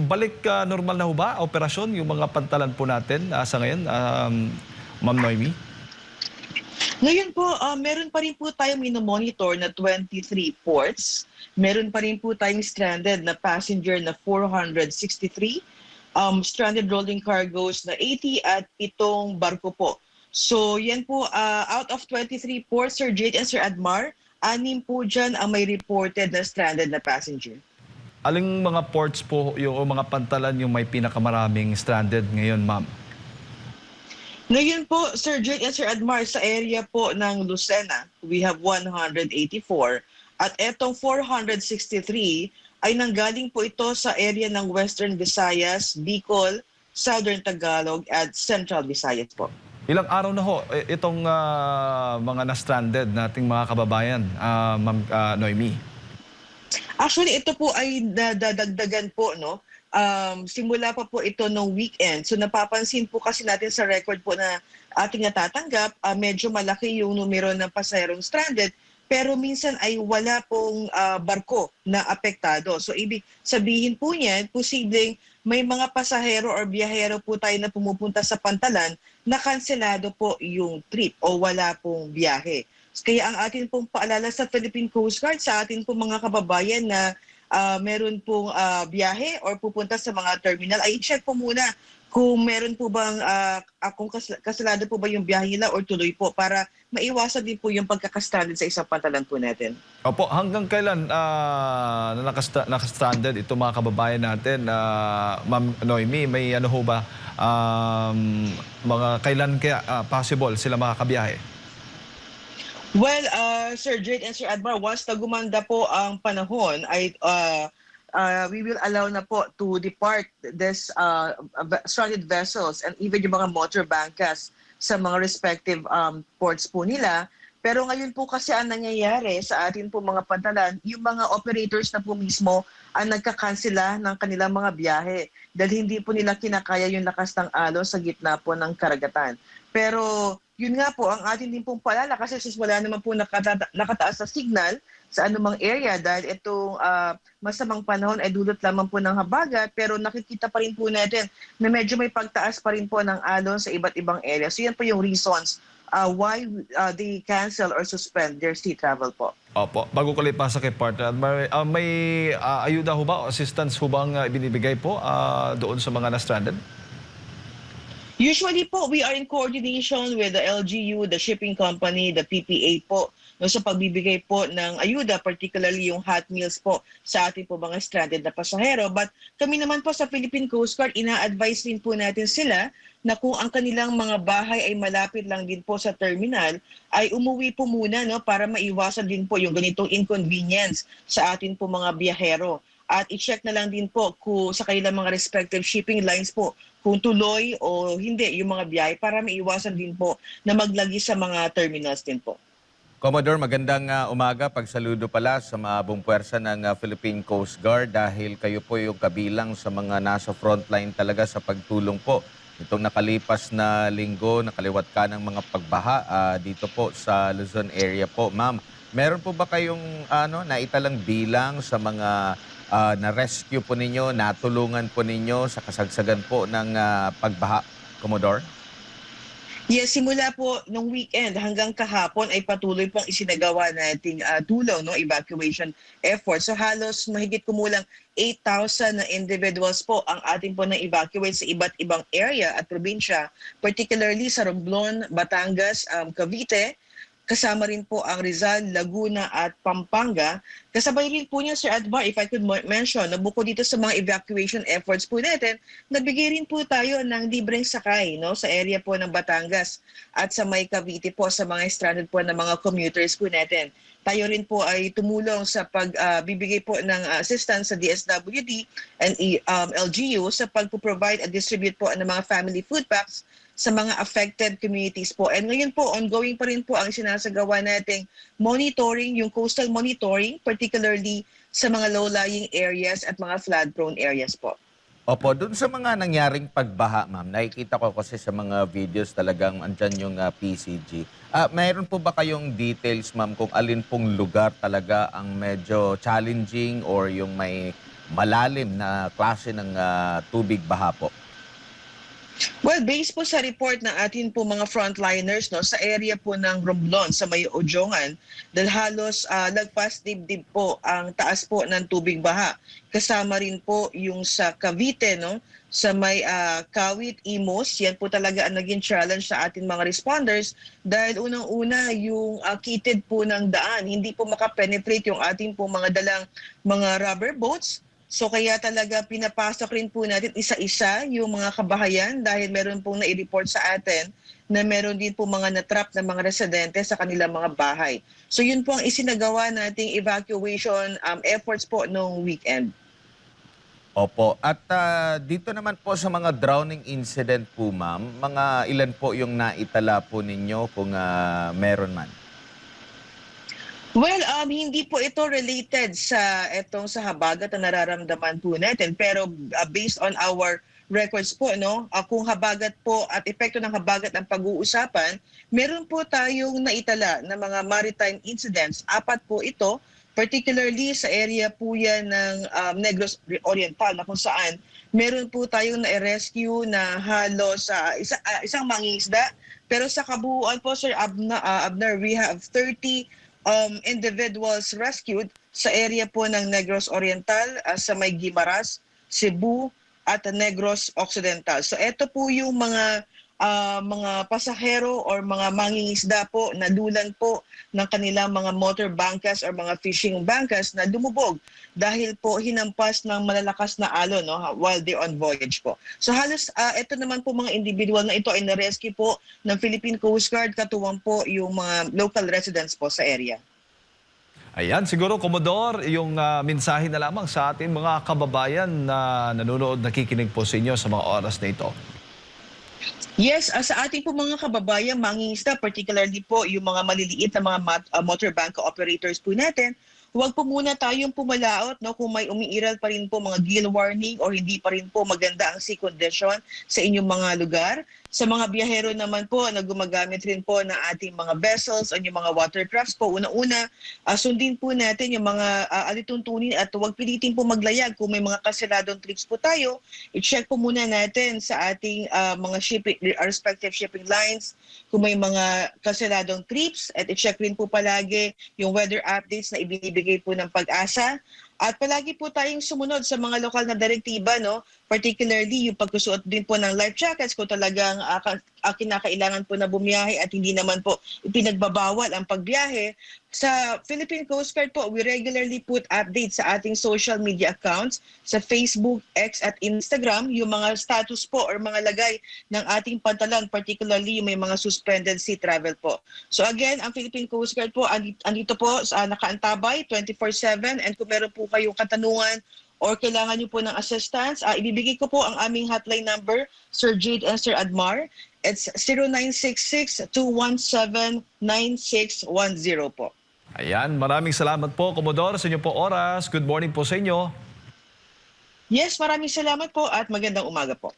balik normal na ho ba operasyon yung mga pantalan po natin sa ngayon, Ma'am Noemi? Ngayon po, meron pa rin po tayong minomonitor na 23 ports. Meron pa rin po tayong stranded na passenger na 463, stranded rolling cargoes na 80 at itong barko po. So yan po, out of 23 ports, Sir Jade and Sir Admar, 6 po dyan ang may reported na stranded na passenger. Aling mga ports po yung o mga pantalan yung may pinakamaraming stranded ngayon, Ma'am? Ngayon po, Sir Jade and Sir Admar, sa area po ng Lucena, we have 184. At etong 463 ay nanggaling po ito sa area ng Western Visayas, Bicol, Southern Tagalog at Central Visayas po. Ilang araw na ho itong mga na-stranded nating mga kababayan, Ma'am Noemi? Actually, ito po ay dadagdagan po, no? Simula pa po ito no weekend. So napapansin po kasi natin sa record po na ating natatanggap, medyo malaki yung numero ng pasaherong stranded, pero minsan ay wala pong barko na apektado. So ibig sabihin po niyan, posibleng may mga pasahero or biyahero po tayo na pumupunta sa pantalan na kanselado po yung trip o wala pong biyahe. Kaya ang atin pong paalala sa Philippine Coast Guard, sa atin pong mga kababayan na meron pong biyahe or pupunta sa mga terminal, ay check po muna kung meron po bang, kung kasalado po ba yung biyahe nila or tuloy po para maiwasan din po yung pagkakastranded sa isang pantalan po natin. Opo, hanggang kailan nakastranded ito mga kababayan natin, Ma'am Noemi? May ano ho ba, mga kailan kaya possible sila makakabiyahe? Well, Sir Jade and Sir Admar, once na gumanda po ang panahon, ay we will allow na po to depart this stranded vessels and even yung mga motor bangkas sa mga respective ports po nila. Pero ngayon po kasi ang nangyayari sa atin po mga pantalan, yung mga operators na po mismo ang nagkakansela ng kanilang mga biyahe dahil hindi po nila kinakaya yung lakas ng alon sa gitna po ng karagatan. Pero yun nga po, ang atin din pong paalala kasi wala naman po nakataas na signal sa anumang area dahil itong masamang panahon ay dulot lamang po ng habagat, pero nakikita pa rin po natin na medyo may pagtaas pa rin po ng alon sa iba't ibang area. So yan po yung reasons why they cancel or suspend their sea travel po. Opo, bago ko lipasa kay partner, may ayuda ho ba o assistance ho bang ibinibigay po doon sa mga na-stranded? Usually po, we are in coordination with the LGU, the shipping company, the PPA po, no, sa pagbibigay po ng ayuda, particularly yung hot meals po sa ating po mga stranded na pasahero. But kami naman po sa Philippine Coast Guard, ina-advise din po natin sila na kung ang kanilang mga bahay ay malapit lang din po sa terminal, ay umuwi po muna, no, para maiwasan din po yung ganitong inconvenience sa ating po mga biyahero. At i-check na lang din po kung sa kanilang mga respective shipping lines po kung tuloy o hindi yung mga biyahe para maiwasan din po na maglagi sa mga terminals din po. Commodore, magandang umaga. Pagsaludo pala sa maabong puwersa ng Philippine Coast Guard dahil kayo po yung kabilang sa mga nasa frontline talaga sa pagtulong po. Itong nakalipas na linggo, nakaliwat ka ng mga pagbaha dito po sa Luzon area po. Ma'am, meron po ba kayong naitalang bilang sa mga na-rescue po ninyo, natulungan po ninyo sa kasagsagan po ng pagbaha, Commodore? Yes, simula po nung weekend hanggang kahapon ay patuloy pong isinagawa nating tulong, no, evacuation effort. So halos mahigit kumulang 8,000 na individuals po ang ating po na-evacuate sa iba't ibang area at probinsya, particularly sa Romblon, Batangas, Cavite. Kasama rin po ang Rizal, Laguna at Pampanga. Kasabay rin po niya, Sir Admar, if I could mention, na bukod dito sa mga evacuation efforts po natin, nagbigay rin po tayo ng libreng sakay, no, sa area po ng Batangas at sa may Cavite po sa mga stranded po ng mga commuters po natin. Tayo rin po ay tumulong sa pagbibigay po ng assistance sa DSWD and LGU sa pag-provide at distribute po ng mga family food packs sa mga affected communities po. And ngayon po, ongoing pa rin po ang sinasagawa nating monitoring, yung coastal monitoring, particularly sa mga low-lying areas at mga flood-prone areas po. Opo, dun sa mga nangyaring pagbaha, ma'am, nakikita ko kasi sa mga videos talagang andyan yung PCG. Mayroon po ba kayong details, ma'am, kung alin pong lugar talaga ang medyo challenging or yung may malalim na klase ng tubig baha po? Well, based po sa report ng atin po mga frontliners no, sa area po ng Romblon sa may Ojongan, dahil halos lagpas dibdib po ang taas po ng tubig baha. Kasama rin po yung sa Cavite, no, sa may Kawit, Imos. Yan po talaga ang naging challenge sa ating mga responders dahil unang-una yung kitid po ng daan. Hindi po makapenetrate yung ating po mga dalang mga rubber boats. So kaya talaga pinapasok rin po natin isa-isa yung mga kabahayan dahil meron pong nai-report sa atin na meron din po mga natrap na mga residente sa kanilang mga bahay. So yun po ang isinagawa nating evacuation efforts po noong weekend. Opo. At dito naman po sa mga drowning incident po, ma'am, mga ilan po yung naitala po ninyo kung meron man? Well, hindi po ito related sa sa habagat na nararamdaman po natin. Pero based on our records po, no, kung habagat po at epekto ng habagat ang pag-uusapan, meron po tayong naitala na mga maritime incidents. 4 po ito, particularly sa area po yan ng Negros Oriental na kung saan meron po tayong na-rescue na halos isang mangingisda. Pero sa kabuuan po, Sir Abner, we have 30 individuals rescued sa area po ng Negros Oriental, sa may Guimaras, Cebu at Negros Occidental. So ito po yung mga pasahero or mga mangingisda po na dulan po ng kanilang mga motor bangkas or mga fishing bangkas na lumubog dahil po hinampas ng malalakas na alon, no, while they're on voyage po. So halos ito naman po mga individual na ito ay na-rescue po ng Philippine Coast Guard, katuwang po yung mga local residents po sa area. Ayan, siguro, Commodore, yung mensahe na lamang sa ating mga kababayan na nanonood, nakikinig po sa inyo sa mga oras na ito. Yes, sa ating po mga kababayan, mangingisda, particularly po yung mga maliliit na mga motor bank operators po natin, huwag po muna tayong pumalaot, no, kung may umiiral pa rin po mga gale warning or hindi pa rin po maganda ang sea condition sa inyong mga lugar. Sa mga biyahero naman po na gumagamit rin po ng ating mga vessels o yung mga watercrafts po, una-una, sundin po natin yung mga alituntunin at huwag pilitin po maglayag. Kung may mga kanseladong trips po tayo, i-check po muna natin sa ating mga shipping, respective shipping lines kung may mga kanseladong trips, at i-check rin po palagi yung weather updates na ibinibigay po ng Pag-asa. At palagi po tayong sumunod sa mga lokal na direktiba, no? Particularly yung pagsusuot din po ng life jackets kung talagang kinakailangan po na bumiyahe at hindi naman po ipinagbabawal ang pagbiyahe. Sa Philippine Coast Guard po, we regularly put updates sa ating social media accounts sa Facebook, X at Instagram, yung mga status po or mga lagay ng ating pantalan, particularly yung may mga suspended sea travel po. So again, ang Philippine Coast Guard po, andito po nakaantabay 24/7, and kung meron po kayong katanungan or kailangan niyo po ng assistance, ibibigay ko po ang aming hotline number, Sir Jade and Sir Admar. It's 0966-217-9610 po. Ayan, maraming salamat po, Commodore, sa inyo po oras. Good morning po sa inyo. Yes, maraming salamat po at magandang umaga po.